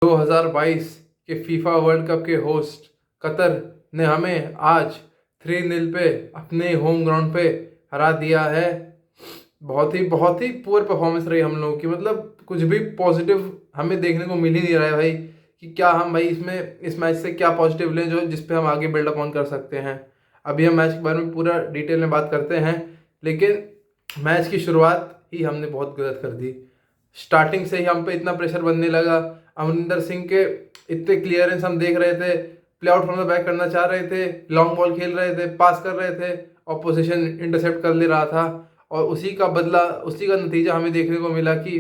2022 के FIFA world cup के host Qatar ने हमें आज 3-0 पे अपने होम ग्राउंड पे हरा दिया है। बहुत ही पुअर परफॉर्मेंस रही हम लोगों की। मतलब कुछ भी पॉजिटिव हमें देखने को मिल ही नहीं रहा है भाई, कि क्या हम भाई इस मैच से क्या पॉजिटिव लें जो जिस पे हम आगे बिल्डअप ऑन कर सकते हैं। अभी हम मैच के बारे में पूरा डिटेल में बात करते हैं, लेकिन मैच की शुरुआत ही हमने बहुत गलत कर दी। स्टार्टिंग से ही हम पे इतना प्रेशर बनने लगा। अमरिंदर सिंह के इतने क्लियरेंस हम देख रहे थे, play out from the back करना चाह रहे थे, लॉन्ग बॉल खेल रहे थे, पास कर रहे थे, ऑपोजिशन इंटरसेप्ट कर ले रहा था। और उसी का नतीजा हमें देखने को मिला कि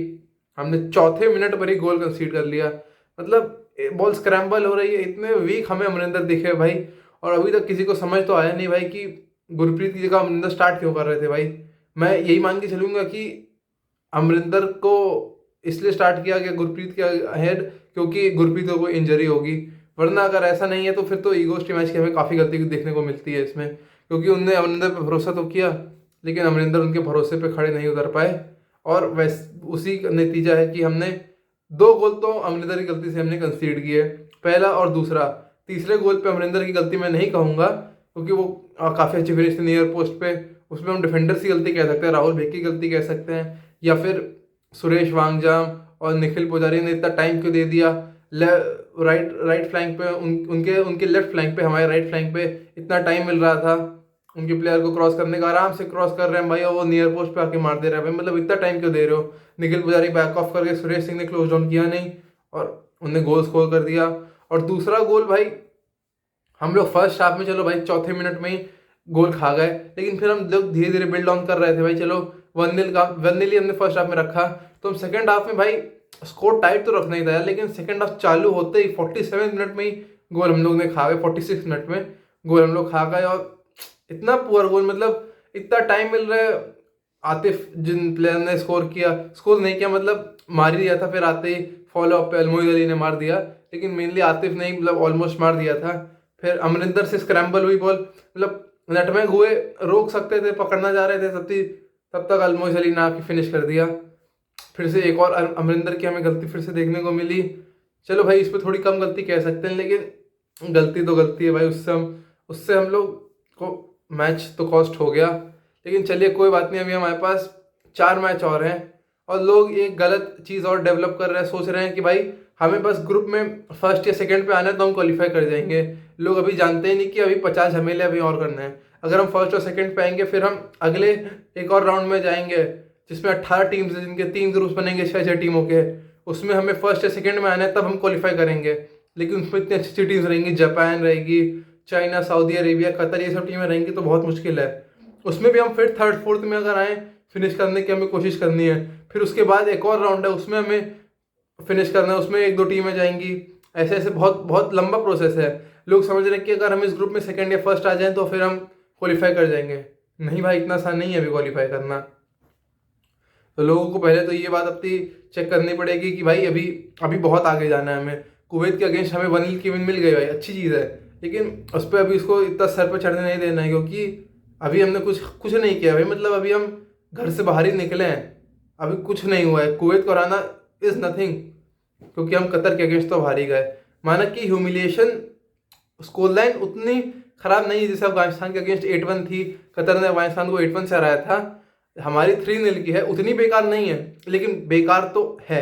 हमने चौथे मिनट पर ही गोल कंसीड कर लिया। मतलब बॉल स्क्रैम्बल हो रही है, इतने वीक हमें अमरिंदर दिखे भाई। और अभी तक किसी को समझ तो आया नहीं भाई कि गुरप्रीत की जगह अमरिंदर स्टार्ट क्यों कर रहे थे भाई। मैं यही मान के चलूंगा कि अमरिंदर को इसलिए स्टार्ट किया गया गुरप्रीत के अहेड क्योंकि गुरप्रीत को कोई इंजरी होगी। वरना अगर ऐसा नहीं है तो फिर तो ईगोस्टी मैच की हमें काफ़ी गलती देखने को मिलती है इसमें, क्योंकि उनने अमरिंदर पे भरोसा तो किया, लेकिन अमरिंदर उनके भरोसे पे खड़े नहीं उतर पाए। और उसी का नतीजा है कि हमने 2 गोल तो अमरिंदर की गलती से हमने कंसीड किए, पहला और दूसरा। तीसरे गोल पे अमरिंदर की गलती मैं नहीं कहूँगा, क्योंकि वो काफ़ी अच्छी फिनिश थी नियर पोस्ट पे। उसमें हम डिफेंडर्स की गलती कह सकते हैं, राहुल भेक की गलती कह सकते हैं, या फिर सुरेश वांगजाम और निखिल पुजारी ने इतना टाइम क्यों दे दिया। राइट फ्लैंक पे उनके उनके लेफ्ट फ्लैंक पे, हमारे राइट फ्लैंक पे इतना टाइम मिल रहा था उनके प्लेयर को क्रॉस करने का, आराम से क्रॉस कर रहे हैं भाई, और वो नियर पोस्ट पे आके मार दे रहा है भाई। मतलब इतना टाइम क्यों दे रहे हो। निखिल पुजारी बैक ऑफ करके, सुरेश सिंह ने क्लोज डाउन किया नहीं और उन्हें गोल स्कोर कर दिया। और दूसरा गोल भाई, हम लोग फर्स्ट हाफ में चलो भाई चौथे मिनट में ही गोल खा गए, लेकिन फिर हम लोग धीरे धीरे बिल्ड ऑन कर रहे थे भाई। चलो 1-0 ही हमने फर्स्ट हाफ में रखा, तो हम सेकंड हाफ में भाई स्कोर टाइट तो रखना ही था यार, लेकिन सेकंड हाफ चालू होते ही 47 मिनट में ही गोल हम लोग ने खा गए। 46 मिनट में गोल हम लोग खा गए, और इतना पुअर गोल। मतलब इतना टाइम मिल रहा है, आतिफ जिन प्लेयर ने स्कोर नहीं किया, मतलब मार ही दिया था। फिर आते ही फॉलो अप पे अलमोईद अली ने मार दिया, लेकिन मेनली आतिफ ने ही मतलब ऑलमोस्ट मार दिया था। फिर अमरिंदर से स्क्रैम्बल हुई बॉल, मतलब नटमैग हुए, रोक सकते थे, पकड़ना चाह रहे थे, तब तक अलमोईद अली ने आके फिनिश कर दिया। फिर से एक और अमरिंदर की हमें गलती फिर से देखने को मिली। चलो भाई इस पर थोड़ी कम गलती कह सकते हैं, लेकिन गलती तो गलती है भाई। उससे हम लोग को मैच तो कॉस्ट हो गया। लेकिन चलिए कोई बात नहीं, अभी हमारे पास 4 मैच और हैं, और लोग एक गलत चीज़ और डेवलप कर रहे हैं। सोच रहे हैं कि भाई हमें बस ग्रुप में फर्स्ट या सेकंड पे आना है तो हम क्वालिफाई कर जाएंगे। लोग अभी जानते ही नहीं कि अभी 50 झमेले अभी और करने हैं। अगर हम फर्स्ट और सेकंड पे आएंगे, फिर हम अगले एक और राउंड में जाएंगे जिसमें 18 टीम्स हैं, जिनके 3 ग्रुप्स बनेंगे 6-6 टीमों के। उसमें हमें फर्स्ट या सेकंड में आना है, तब हम क्वालिफाई करेंगे। लेकिन उसमें इतनी अच्छी टीम्स रहेंगी, जापान रहेगी, चाइना, सऊदी अरेबिया, कतर, ये सब टीमें रहेंगी, तो बहुत मुश्किल है। उसमें भी हम फिर थर्ड फोर्थ में अगर आए, फिनिश करने की हमें कोशिश करनी है। फिर उसके बाद एक और राउंड है, उसमें हमें फिनिश करना है, उसमें 1-2 टीमें जाएंगी। ऐसे ऐसे बहुत बहुत लंबा प्रोसेस है। लोग समझ रहे हैं कि अगर हम इस ग्रुप में सेकंड या फर्स्ट आ जाएं तो फिर हम क्वालिफाई कर जाएंगे। नहीं भाई, इतना आसान नहीं है अभी क्वालिफाई करना। तो लोगों को पहले तो ये बात अपनी चेक करनी पड़ेगी कि भाई अभी अभी बहुत आगे जाना है हमें। कुवैत के अगेंस्ट हमें 1-0 की विन मिल गई भाई, अच्छी चीज़ है, लेकिन उस पर अभी उसको इतना सर पर चढ़ने नहीं देना है, क्योंकि अभी हमने कुछ कुछ नहीं किया भाई। मतलब अभी हम घर से बाहर ही निकले हैं, अभी कुछ नहीं हुआ है। कुवैत को हराना इज़ नथिंग, क्योंकि हम कतर के अगेंस्ट तो हार ही गए। माना कि ह्यूमिलिएशन स्कोर लाइन उतनी खराब नहीं है जैसे अफगानिस्तान के अगेंस्ट 8-1 थी। कतर ने अफगानिस्तान को 8-1 से हराया था। हमारी 3-0 की है, उतनी बेकार नहीं है, लेकिन बेकार तो है,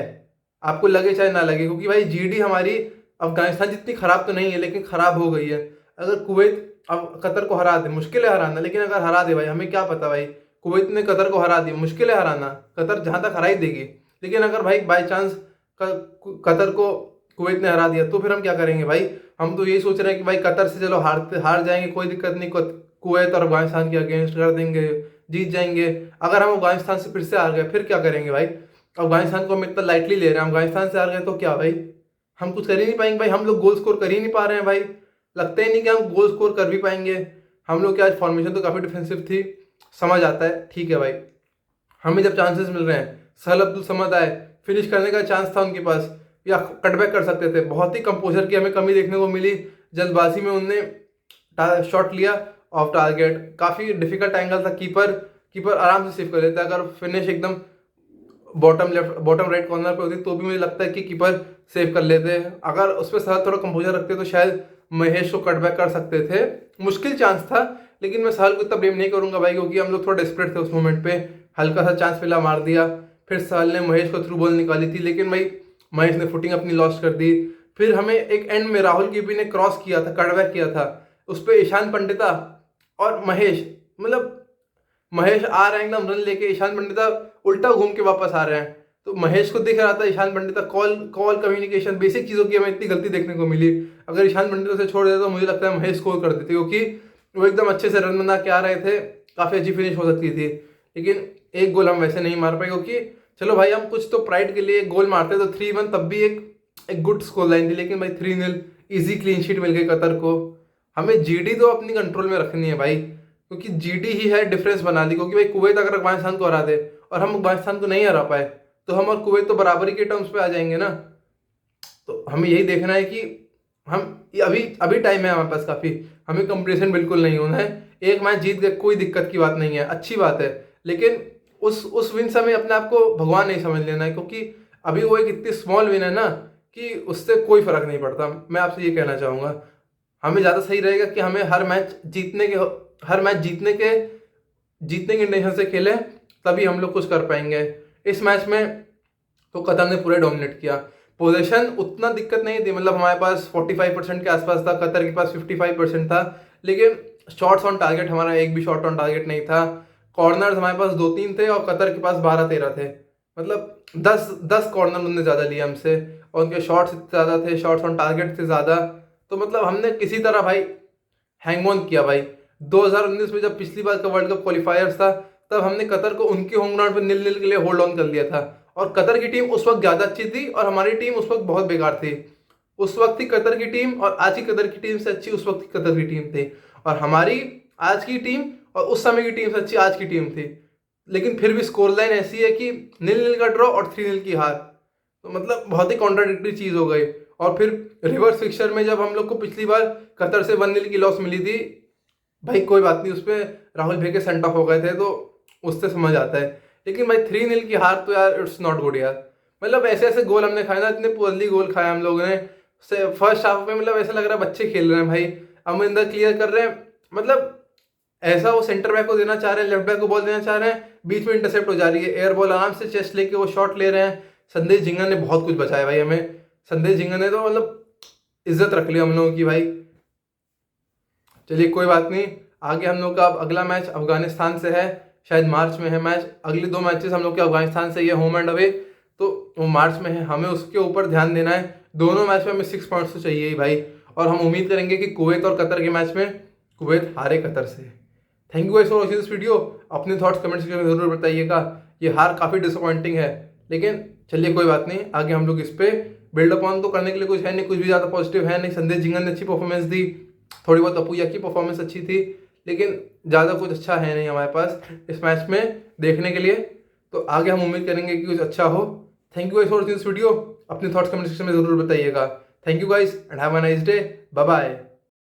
आपको लगे चाहे ना लगे, क्योंकि भाई जीडी हमारी अफगानिस्तान जितनी खराब तो नहीं है, लेकिन खराब हो गई है। अगर कुवैत अब कतर को हरा दे, मुश्किल है हराना, लेकिन अगर हरा दे भाई, हमें क्या पता भाई, कुवैत ने कतर को हरा दिया, मुश्किल है हराना, कतर जहां तक हरा ही देगी। लेकिन अगर भाई बाई चांस कतर को कुवैत ने हरा दिया, तो फिर हम क्या करेंगे भाई। हम तो यही सोच रहे हैं कि भाई कतर से चलो हार जाएंगे, कोई दिक्कत नहीं, कुवैत और अफगानिस्तान के अगेंस्ट कर देंगे, जीत जाएंगे। अगर हम अफगानिस्तान से फिर से हार गए, फिर क्या करेंगे भाई। अफगानिस्तान को हम इतना लाइटली ले रहे हैं, अफगानिस्तान से हार गए तो क्या भाई, हम कुछ कर ही नहीं पाएंगे भाई। हम लोग गोल स्कोर कर ही नहीं पा रहे हैं भाई, लगता ही नहीं कि हम गोल स्कोर कर भी पाएंगे। हम लोग की आज फॉर्मेशन तो काफ़ी डिफेंसिव थी, समझ आता है, ठीक है भाई। हमें जब चांसेस मिल रहे हैं, सहल अब्दुल समद आए, फिनिश करने का चांस था उनके पास, या कटबैक कर सकते थे। बहुत ही कंपोजर की हमें कमी देखने को मिली। जल्दबाजी में उनने शॉट लिया ऑफ टारगेट, काफ़ी डिफिकल्ट एंगल था, कीपर आराम से सेव कर लेता। अगर फिनिश एकदम बॉटम राइट कॉर्नर पे होती तो भी मुझे लगता है कि कीपर सेव कर लेते। अगर उस पर सहल थोड़ा कंपोजर रखते तो शायद महेश को कटबैक कर सकते थे। मुश्किल चांस था, लेकिन मैं सहल को इतना ब्लेम नहीं करूंगा भाई, क्योंकि हम लोग थोड़ा डेस्परेट थे उस मोमेंट पे। हल्का सा चांस मिला, मार दिया। फिर सहल ने महेश को थ्रू बॉल निकाली थी, लेकिन भाई महेश ने फुटिंग अपनी लॉस्ट कर दी। फिर हमें एक एंड में राहुल कीपी ने क्रॉस किया था, कटबैक किया था, उस पर ईशान पंडिता और महेश, मतलब महेश आ रहे हैं एकदम रन लेके, ईशान पंडिता उल्टा घूम के वापस आ रहे हैं। तो महेश को दिख रहा था Ishan Pandita, call communication, basic चीज़ों की हमें इतनी गलती देखने को मिली। अगर ईशान पंडिता से छोड़ देते तो मुझे लगता है महेश स्कोर कर देते, क्योंकि वो एकदम अच्छे से रन बना के आ रहे थे, काफ़ी अच्छी फिनिश हो सकती थी। लेकिन एक गोल हम वैसे नहीं मार पाए, क्योंकि चलो भाई हम कुछ तो प्राइड के लिए एक गोल मारते तो 3-1 तब भी एक गुड स्कोर लाइन थी। लेकिन भाई 3-0 ईजी क्लीन शीट मिल गई कतर को। हमें जीडी तो अपनी कंट्रोल में रखनी है भाई, क्योंकि जीडी ही है डिफरेंस बना दी। क्योंकि भाई कुवैत अगर अफगानिस्तान को हरा दे और हम अफगानिस्तान को नहीं हरा पाए तो हम और कुवैत तो बराबरी के टर्म्स पे आ जाएंगे ना। तो हमें यही देखना है कि हम अभी अभी टाइम है हमारे पास काफ़ी, हमें कंप्लेसेंट बिल्कुल नहीं होना है। एक मैच जीत गए कोई दिक्कत की बात नहीं है, अच्छी बात है, लेकिन उस विन से हमें अपने आप को भगवान नहीं समझ लेना है, क्योंकि अभी वो एक इतनी स्मॉल विन है ना कि उससे कोई फर्क नहीं पड़ता। मैं आपसे ये कहना चाहूँगा, हमें ज़्यादा सही रहेगा कि हमें हर मैच जीतने के इंटेंशन से खेलें, तभी हम लोग कुछ कर पाएंगे। इस मैच में तो कतर ने पूरे डोमिनेट किया। पोजीशन उतना दिक्कत नहीं थी, मतलब हमारे पास 45% के आसपास था, कतर के पास 55% था, लेकिन शॉट्स ऑन टारगेट हमारा एक भी शॉट ऑन टारगेट नहीं था। कॉर्नर्स हमारे पास 2-3 थे और कतर के पास 12-13 थे, मतलब 10 कॉर्नर उन्होंने ज़्यादा लिए हमसे, और उनके शॉट्स ज़्यादा थे, शॉट्स ऑन टारगेट थे ज़्यादा। तो मतलब हमने किसी तरह भाई हैंग ऑन किया भाई। 2019 में जब पिछली बार का वर्ल्ड कप क्वालिफायर्स था, तब हमने कतर को उनके होम ग्राउंड पर 0-0 के लिए होल्ड ऑन कर लिया था, और कतर की टीम उस वक्त ज़्यादा अच्छी थी और हमारी टीम उस वक्त बहुत बेकार थी। उस वक्त की कतर की टीम और आज की कतर की टीम से अच्छी उस वक्त की कतर की टीम थी, और हमारी आज की टीम और उस समय की टीम से अच्छी आज की टीम थी। लेकिन फिर भी स्कोर लाइन ऐसी है कि 0-0 का ड्रॉ और 3-0 की हार, तो मतलब बहुत ही कॉन्ट्राडिक्टरी चीज़ हो गई। और फिर रिवर्स फिक्चर में जब हम लोग को पिछली बार कतर से 1-0 की लॉस मिली थी, भाई कोई बात नहीं, उसमें राहुल भैया के सेंट ऑफ हो गए थे तो उससे समझ आता है। लेकिन भाई 3-0 की हार तो यार इट्स नॉट गुड यार। मतलब ऐसे ऐसे गोल हमने खाए ना, इतने पुअरली गोल खाए हम लोगों ने फर्स्ट हाफ में, मतलब ऐसा लग रहा है बच्चे खेल रहे हैं भाई, अमरिंदर क्लियर कर रहे हैं, मतलब ऐसा वो सेंटर बैक को देना चाह रहे हैं, लेफ्ट बैक को बॉल देना चाह रहे हैं, बीच में इंटरसेप्ट हो जा रही है, एयर बॉल आराम से चेस्ट लेके वो शॉट ले रहे हैं। संदेश झिंगन ने बहुत कुछ बचाया भाई हमें, संदेश झिंगन ने तो मतलब इज्जत रख ली हम लोगों की भाई। चलिए कोई बात नहीं, आगे हम लोग का अब अगला मैच अफगानिस्तान से है, शायद मार्च में है मैच। अगले 2 मैचेस हम लोग के अफगानिस्तान से, ये होम एंड अवे, तो वो मार्च में है, हमें उसके ऊपर ध्यान देना है। दोनों मैच में हमें 6 पॉइंट्स तो चाहिए ही भाई, और हम उम्मीद करेंगे कि कुवैत और कतर के मैच में कुवैत हारे कतर से। Thank you guys for watching this video. अपने थॉट्स कमेंट सेक्शन में ज़रूर बताइएगा। ये हार काफ़ी डिसअपॉइंटिंग है, लेकिन चलिए कोई बात नहीं, आगे हम लोग इस पर बिल्डअप ऑन तो करने के लिए कुछ है नहीं, कुछ भी ज़्यादा पॉजिटिव है नहीं। संदेश झिंगन ने अच्छी परफॉर्मेंस दी, थोड़ी बहुत अपूया की परफॉर्मेंस अच्छी थी, लेकिन ज़्यादा कुछ अच्छा है नहीं हमारे पास इस मैच में देखने के लिए। तो आगे हम उम्मीद करेंगे कि कुछ अच्छा हो। Thank you guys for this video. अपने थॉट्स कमेंट सेक्शन में ज़रूर बताइएगा। Thank you guys and have a nice day. Bye bye.